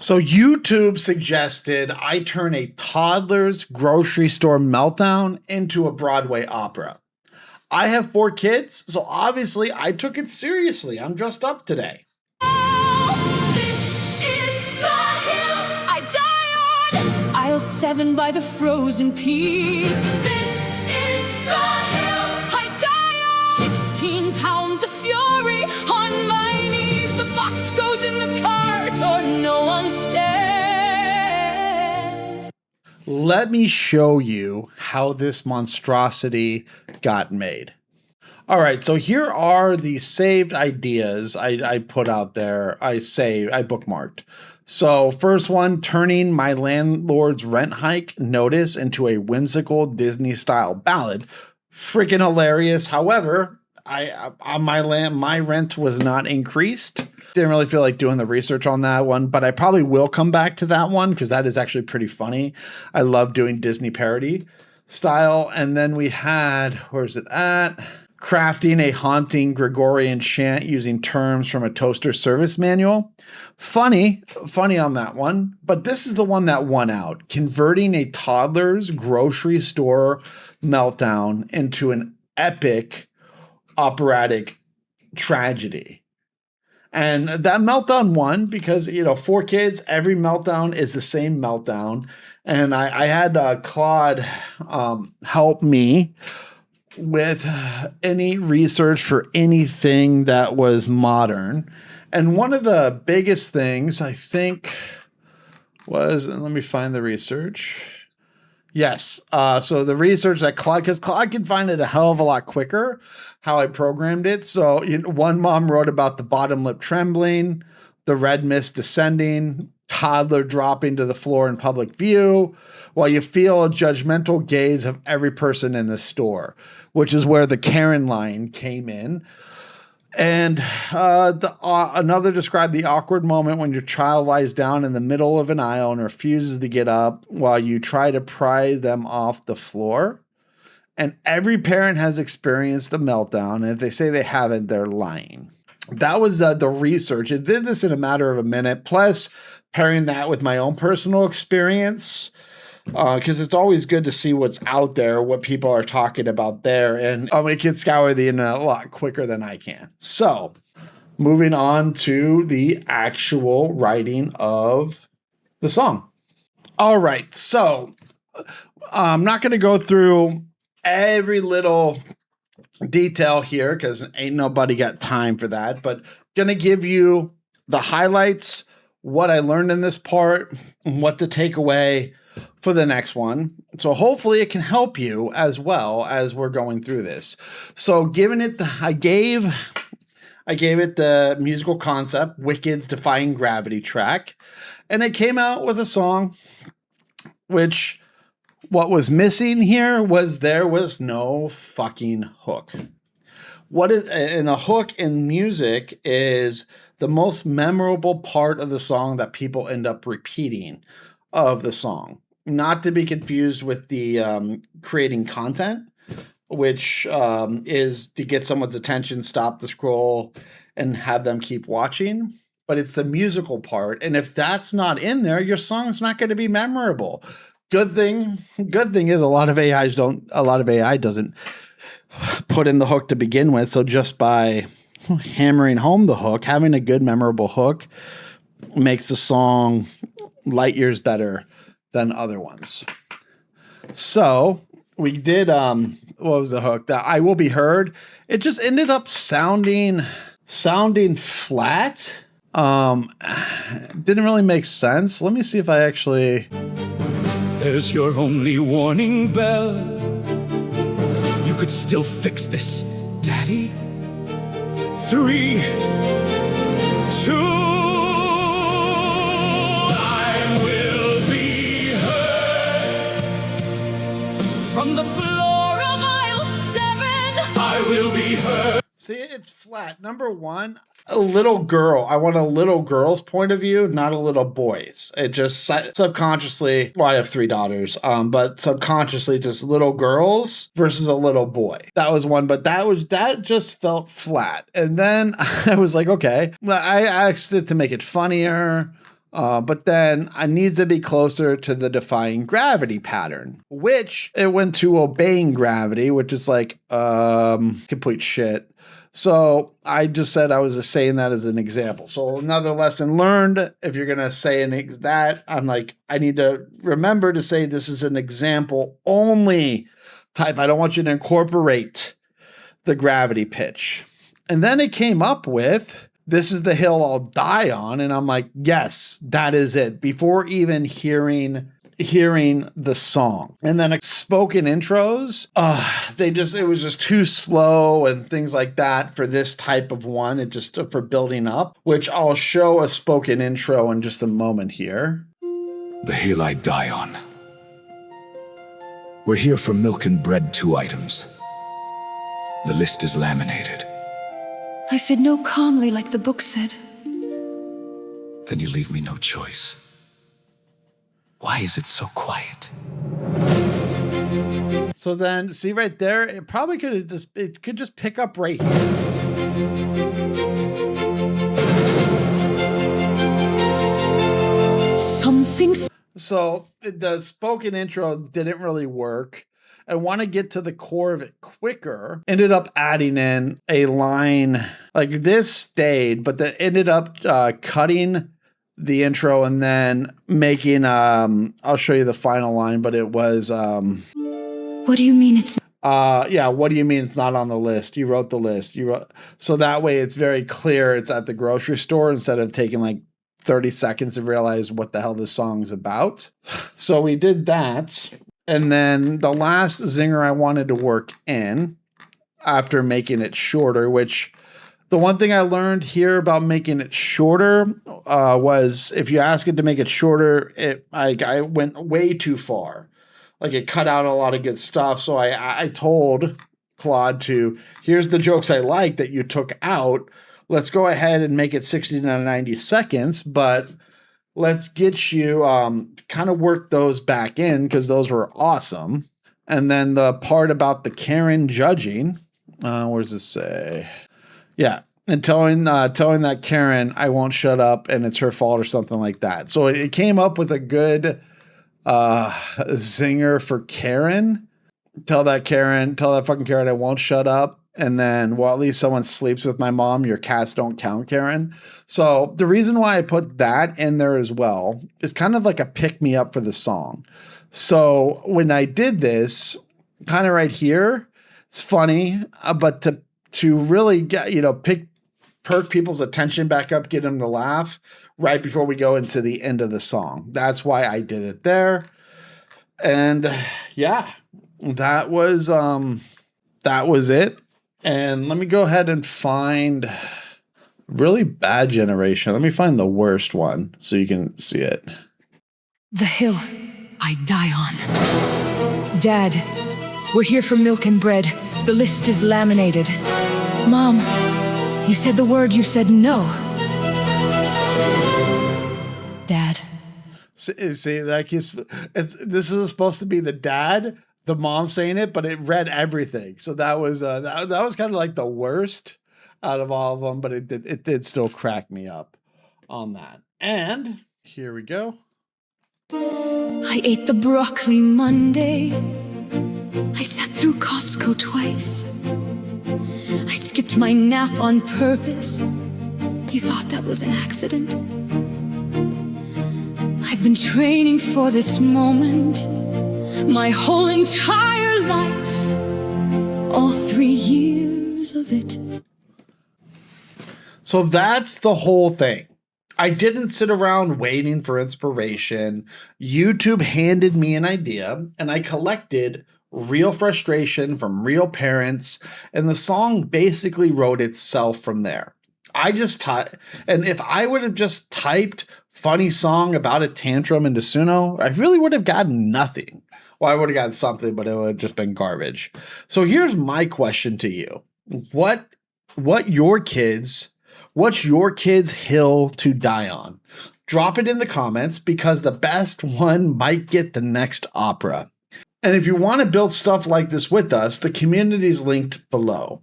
So YouTube suggested I turn a toddler's grocery store meltdown into a Broadway opera. I have 4 kids, so obviously I took it seriously. I'm dressed up today. This is the hill I die on. Aisle 7 by the frozen peas. This is the hill I die on. 16 pounds of fury on my knees. The box goes in the cart or no one stands. Let me show you how this monstrosity got made. All right, so here are the saved ideas I put out there. I bookmarked. So first one, turning my landlord's rent hike notice into a whimsical Disney-style ballad. Freaking hilarious. However, my rent was not increased. Didn't really feel like doing the research on that one, but I probably will come back to that one because that is actually pretty funny. I love doing Disney parody style. And then we had, where's it at? Crafting a haunting Gregorian chant using terms from a toaster service manual. Funny on that one, but this is the one that won out. Converting a toddler's grocery store meltdown into an epic operatic tragedy. And that meltdown won because, 4 kids, every meltdown is the same meltdown. And I had Claude help me with any research for anything that was modern. And one of the biggest things I think was, and let me find the research. Yes. So the research that Claude, because Claude can find it a hell of a lot quicker how I programmed it. So one mom wrote about the bottom lip trembling, the red mist descending, toddler dropping to the floor in public view, while you feel a judgmental gaze of every person in the store, which is where the Karen line came in. And another described the awkward moment when your child lies down in the middle of an aisle and refuses to get up while you try to pry them off the floor. And every parent has experienced a meltdown. And if they say they haven't, they're lying. That was the research. It did this in a matter of a minute. Plus, pairing that with my own personal experience, because it's always good to see what's out there, what people are talking about there. And it can scour the internet a lot quicker than I can. So moving on to the actual writing of the song. All right. So I'm not going to go through every little detail here because ain't nobody got time for that, but going to give you the highlights, what I learned in this part, and what to take away for the next one. So hopefully it can help you as well as we're going through this. So I gave it the musical concept, Wicked's Defying Gravity track, and it came out with a song which what was missing here was there was no fucking hook. And a hook in music is the most memorable part of the song that people end up repeating of the song. Not to be confused with the creating content, which is to get someone's attention, stop the scroll, and have them keep watching. But it's the musical part. And if that's not in there, your song's not going to be memorable. Good thing is a lot of AI doesn't put in the hook to begin with. So just by hammering home the hook, having a good, memorable hook makes the song light years better than other ones. So we did, what was the hook? That I Will Be Heard. It just ended up sounding flat. Didn't really make sense. Let me see if I actually... There's your only warning bell. You could still fix this, Daddy. 3, 2, I will be heard. From the floor of aisle 7, I will be heard. See, it's flat. Number one, a little girl. I want a little girl's point of view, not a little boy's. It just subconsciously, well, I have 3 daughters, but subconsciously just little girls versus a little boy. That was one, but that just felt flat. And then I was like, okay, I asked it to make it funnier, But then I need to be closer to the defying gravity pattern, which it went to obeying gravity, which is like complete shit. So I just said I was just saying that as an example. So another lesson learned, if you're going to say that, I'm like, I need to remember to say this is an example only type. I don't want you to incorporate the gravity pitch. And then it came up with, this is the hill I'll die on. And I'm like, yes, that is it. Before even hearing the song. And then spoken intros, it was just too slow and things like that for this type of one. It just for building up, which I'll show a spoken intro in just a moment here. The hill I die on. We're here for milk and bread, 2 items. The list is laminated. I said no calmly like the book said. Then you leave me no choice. Why is it so quiet? So then, see right there, it probably could just pick up right here. So the spoken intro didn't really work. I want to get to the core of it quicker. Ended up adding in a line like this stayed, but that ended up cutting the intro and then making I'll show you the final line, but it was what do you mean it's yeah, what do you mean it's not on the list? You wrote the list. So that way it's very clear it's at the grocery store instead of taking like 30 seconds to realize what the hell this song's about. So we did that. And then the last zinger I wanted to work in after making it shorter, which the one thing I learned here about making it shorter was if you ask it to make it shorter, I went way too far. Like it cut out a lot of good stuff. So I told Claude here's the jokes I like that you took out. Let's go ahead and make it 60 to 90 seconds, but let's get you kind of work those back in because those were awesome. And then the part about the Karen judging, where does this say? Yeah. And telling that Karen, I won't shut up and it's her fault or something like that. So it came up with a good zinger for Karen. Tell that fucking Karen I won't shut up. And then, well, at least someone sleeps with my mom. Your cats don't count, Karen. So the reason why I put that in there as well is kind of like a pick me up for the song. So when I did this, kind of right here, it's funny, but to really get, perk people's attention back up, get them to laugh right before we go into the end of the song. That's why I did it there. And yeah, that was it. And let me go ahead and find really bad generation. Let me find the worst one so you can see it. The hill I die on. Dad, we're here for milk and bread. The list is laminated. Mom, you said the word, you said no. Dad. See, like this is supposed to be the dad, the mom saying it, but it read everything. So that was that was kind of like the worst out of all of them, but it did still crack me up on that. And here we go. I ate the broccoli Monday. I sat through Costco twice. I skipped my nap on purpose. You thought that was an accident? I've been training for this moment my whole entire life, all 3 years of it. So that's the whole thing. I didn't sit around waiting for inspiration. YouTube handed me an idea, and I collected real frustration from real parents, and the song basically wrote itself from there. I just typed, and if I would have just typed funny song about a tantrum into Suno, I really would have gotten nothing. Well, I would have gotten something, but it would have just been garbage. So here's my question to you. What's your kid's hill to die on? Drop it in the comments because the best one might get the next opera. And if you want to build stuff like this with us, the community is linked below.